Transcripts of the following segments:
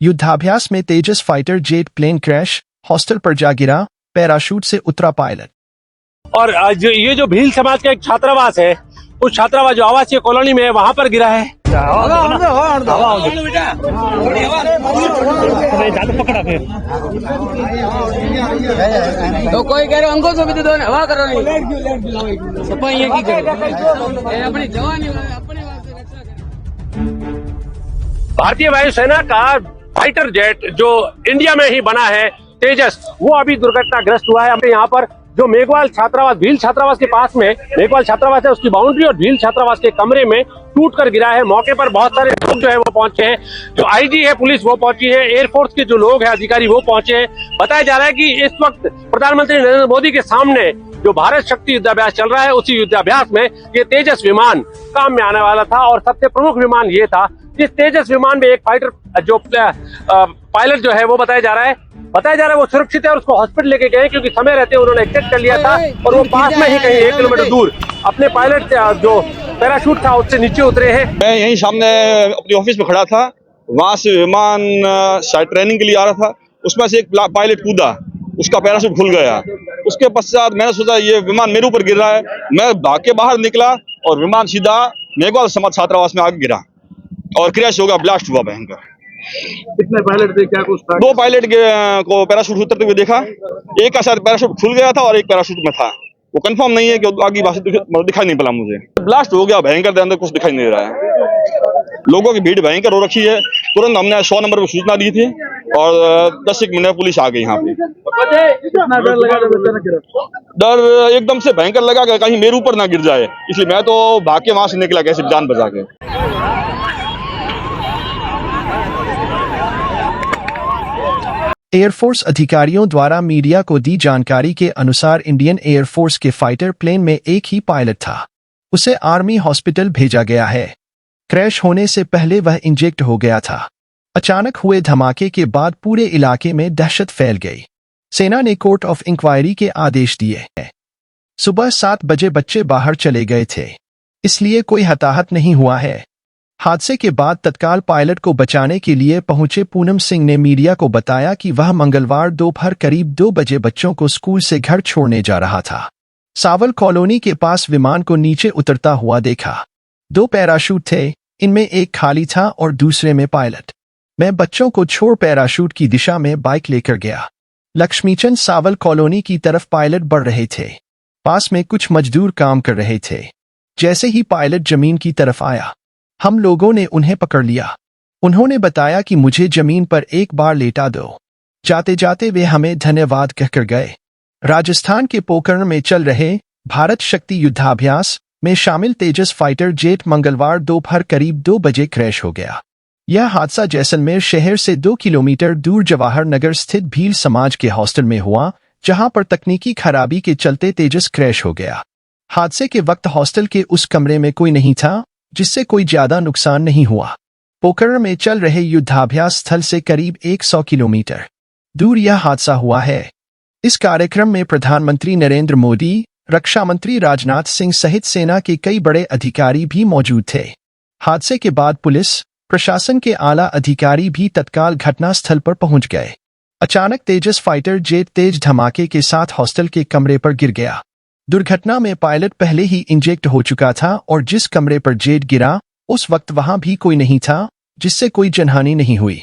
युद्धाभ्यास में Tejas fighter jet plane crash, hostel पर जा गिरा, पैराशूट से उतरा पायलट। और ये जो भील समाज का एक छात्रावास है, उस छात्रावास जो आवासीय कॉलोनी में है, वहाँ पर गिरा है। तो कोई कह रहे अंको से भी दो हवा करो नहीं सफाई ये की करो अपनी जवानी अपने वास्ते रक्षा करें। भारतीय वायुसेना का फाइटर जेट जो इंडिया में ही बना है तेजस, वो अभी दुर्घटनाग्रस्त हुआ है। हमें यहाँ पर जो मेघवाल छात्रावास, भील छात्रावास के पास में मेघवाल छात्रावास है, उसकी बाउंड्री और भील छात्रावास के कमरे में टूट कर गिरा है। मौके पर बहुत सारे लोग जो है वो पहुंचे हैं, जो आईजी है पुलिस वो पहुंची है, एयरफोर्स के जो लोग हैं अधिकारी वो पहुंचे हैं। बताया जा रहा है कि इस वक्त प्रधानमंत्री नरेंद्र मोदी के सामने जो भारत शक्ति युद्धाभ्यास चल रहा है, उसी युद्धाभ्यास में ये तेजस विमान काम में आने वाला था। और सबसे प्रमुख विमान ये था, इस तेजस विमान में एक फाइटर जो पायलट जो है वो बताया जा रहा है वो सुरक्षित है और उसको हॉस्पिटल लेके गए, क्योंकि समय रहते उन्होंने एक्सेप्ट कर लिया था और वो पास में ही कहीं 1 किलोमीटर दूर अपने पायलट जो पैराशूट था उससे नीचे उतरे हैं। मैं यहीं सामने अपनी ऑफिस में खड़ा था, वहां से विमान शायद ट्रेनिंग के लिए आ रहा था, उसमें से एक पायलट कूदा, उसका पैराशूट खुल गया। उसके पश्चात मैंने सोचा ये विमान मेरे ऊपर गिर रहा है, मैं भाग के बाहर निकला और विमान सीधा मेघवाल समाज छात्रावास में आगे गिरा और क्रैश हो गया, ब्लास्ट हुआ भयंकर। कितने पायलट थे, क्या कुछ था? 2 पायलट को पैराशूट उतरते हुए देखा, एक का शायद पैराशूट खुल गया था और एक पैराशूट में था, वो कंफर्म नहीं है कि आगे दिखाई नहीं पड़ा मुझे। ब्लास्ट हो गया भयंकर, अंदर कुछ दिखाई नहीं रहा है। लोगों की भीड़ भयंकर हो रखी है। तुरंत हमने 100 नंबर पर सूचना दी थी और 10 मिनट में पुलिस आ गई यहाँ पे। कितना डर लगा जब अचानक गिरा? डर एकदम से भयंकर लगा कि कहीं मेरे ऊपर ना गिर जाए, इसलिए मैं तो भाग के वहां से निकला कैसे जान बचा के। एयरफोर्स अधिकारियों द्वारा मीडिया को दी जानकारी के अनुसार इंडियन एयरफोर्स के फाइटर प्लेन में एक ही पायलट था। उसे आर्मी हॉस्पिटल भेजा गया है। क्रैश होने से पहले वह इंजेक्ट हो गया था। अचानक हुए धमाके के बाद पूरे इलाके में दहशत फैल गई। सेना ने कोर्ट ऑफ इंक्वायरी के आदेश दिए हैं। सुबह 7 बजे बच्चे बाहर चले गए थे, इसलिए कोई हताहत नहीं हुआ है। हादसे के बाद तत्काल पायलट को बचाने के लिए पहुंचे पूनम सिंह ने मीडिया को बताया कि वह मंगलवार दोपहर करीब 2 बजे बच्चों को स्कूल से घर छोड़ने जा रहा था। सावल कॉलोनी के पास विमान को नीचे उतरता हुआ देखा। 2 पैराशूट थे, इनमें एक खाली था और दूसरे में पायलट। मैं बच्चों को छोड़ पैराशूट की दिशा में बाइक लेकर गया। लक्ष्मीचंद सावल कॉलोनी की तरफ पायलट बढ़ रहे थे। पास में कुछ मजदूर काम कर रहे थे। जैसे ही पायलट जमीन की तरफ आया, हम लोगों ने उन्हें पकड़ लिया। उन्होंने बताया कि मुझे जमीन पर एक बार लेटा दो। जाते जाते वे हमें धन्यवाद कहकर गए। राजस्थान के पोखरण में चल रहे भारत शक्ति युद्धाभ्यास में शामिल तेजस फाइटर जेट मंगलवार दोपहर करीब 2 बजे क्रैश हो गया। यह हादसा जैसलमेर शहर से 2 किलोमीटर दूर जवाहर नगर स्थित भील समाज के हॉस्टल में हुआ, जहां पर तकनीकी खराबी के चलते तेजस क्रैश हो गया। हादसे के वक्त हॉस्टल के उस कमरे में कोई नहीं था, जिससे कोई ज्यादा नुकसान नहीं हुआ। पोखरण में चल रहे युद्धाभ्यास स्थल से करीब 100 किलोमीटर दूर यह हादसा हुआ है। इस कार्यक्रम में प्रधानमंत्री नरेंद्र मोदी, रक्षा मंत्री राजनाथ सिंह सहित सेना के कई बड़े अधिकारी भी मौजूद थे। हादसे के बाद पुलिस प्रशासन के आला अधिकारी भी तत्काल घटनास्थल पर पहुंच गए। अचानक तेजस फाइटर जेट तेज धमाके के साथ हॉस्टल के कमरे पर गिर गया। दुर्घटना में पायलट पहले ही इंजेक्ट हो चुका था और जिस कमरे पर जेट गिरा उस वक्त वहां भी कोई नहीं था, जिससे कोई जनहानि नहीं हुई।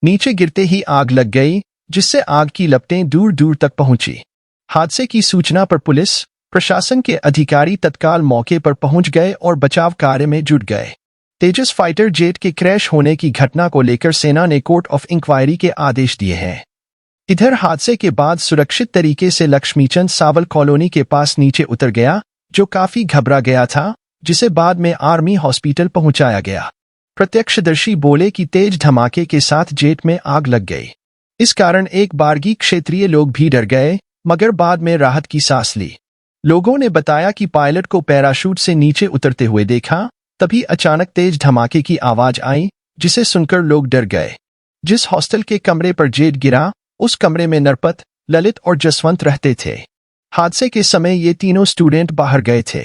नीचे गिरते ही आग लग गई, जिससे आग की लपटें दूर दूर तक पहुंची। हादसे की सूचना पर पुलिस प्रशासन के अधिकारी तत्काल मौके पर पहुंच गए और बचाव कार्य में जुट गए। तेजस फाइटर जेट के क्रैश होने की घटना को लेकर सेना ने कोर्ट ऑफ इंक्वायरी के आदेश दिए हैं। इधर हादसे के बाद सुरक्षित तरीके से लक्ष्मीचंद सावल कॉलोनी के पास नीचे उतर गया, जो काफी घबरा गया था, जिसे बाद में आर्मी हॉस्पिटल पहुंचाया गया। प्रत्यक्षदर्शी बोले कि तेज धमाके के साथ जेट में आग लग गई। इस कारण एक बारगी क्षेत्रीय लोग भी डर गए, मगर बाद में राहत की सांस ली। लोगों ने बताया कि पायलट को पैराशूट से नीचे उतरते हुए देखा, तभी अचानक तेज धमाके की आवाज आई, जिसे सुनकर लोग डर गए। जिस हॉस्टल के कमरे पर जेट गिरा, उस कमरे में नरपत, ललित और जसवंत रहते थे। हादसे के समय ये तीनों स्टूडेंट बाहर गए थे।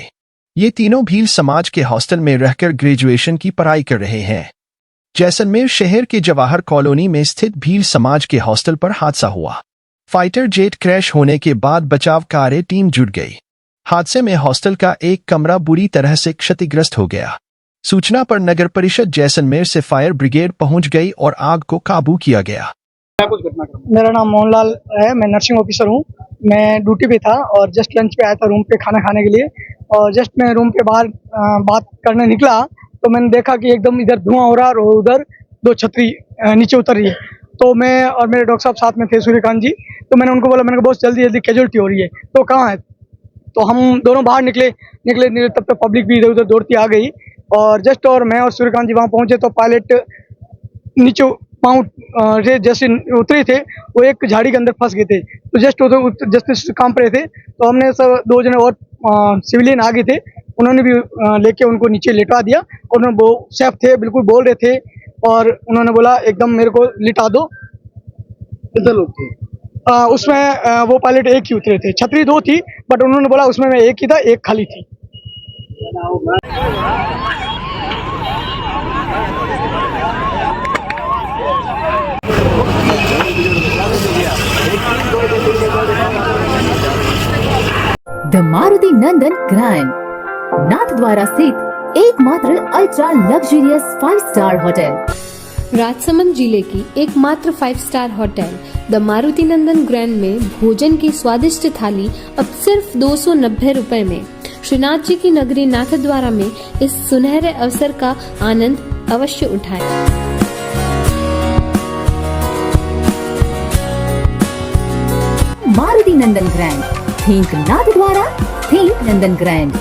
ये तीनों भील समाज के हॉस्टल में रहकर ग्रेजुएशन की पढ़ाई कर रहे हैं। जैसलमेर शहर के जवाहर कॉलोनी में स्थित भील समाज के हॉस्टल पर हादसा हुआ। फाइटर जेट क्रैश होने के बाद बचाव कार्य टीम जुट गई। हादसे में हॉस्टल का एक कमरा बुरी तरह से क्षतिग्रस्त हो गया। सूचना पर नगर परिषद जैसलमेर से फायर ब्रिगेड पहुंच गई और आग को काबू किया गया। मेरा नाम मोहनलाल है, मैं नर्सिंग ऑफिसर हूँ। मैं ड्यूटी पे था और जस्ट लंच पे आया था रूम पे खाना खाने के लिए, और जस्ट मैं रूम के बाहर बात करने निकला तो मैंने देखा कि एकदम इधर धुआं हो रहा है और उधर 2 छतरी नीचे उतर रही है। तो मैं और मेरे डॉक्टर साहब साथ में थे, सूर्यकांत जी, तो मैंने उनको बोला, मैंने कहा बहुत जल्दी जल्दी कैजुअल्टी हो रही है, तो कहाँ है? तो हम दोनों बाहर निकले तब तक पब्लिक भी इधर उधर दौड़ती आ गई, और जस्ट और मैं और सूर्यकांत जी वहाँ पहुँचे तो पायलट नीचे पाँव से जैसे उतरे थे वो एक झाड़ी के अंदर फंस गए थे। तो जस्ट काम पर थे, तो हमने सब 2 जने और सिविलियन आगे थे, उन्होंने भी लेके उनको नीचे लेटा दिया। उन्होंने वो सेफ थे, बिल्कुल बोल रहे थे, और उन्होंने बोला एकदम मेरे को लिटा दो। कितने लोग थे? उसमें वो पायलट एक ही उतरे थे, छतरी 2 थी, बट उन्होंने बोला उसमें मैं एक ही था, एक खाली थी। The Maruti Nandan grand, Nathdwara स्थित एकमात्र ultra luxurious 5 star hotel. Rajsamand जिले की एकमात्र 5 star hotel the Maruti Nandan grand में भोजन की स्वादिष्ट थाली अब सिर्फ 290 रुपए में। श्रीनाथ जी की नगरी नाथद्वारा में इस सुनहरे अवसर का आनंद अवश्य उठाएं। मारुति नंदन ग्रैंड, थिंक नाथद्वारा, थिंक नंदन ग्रैंड।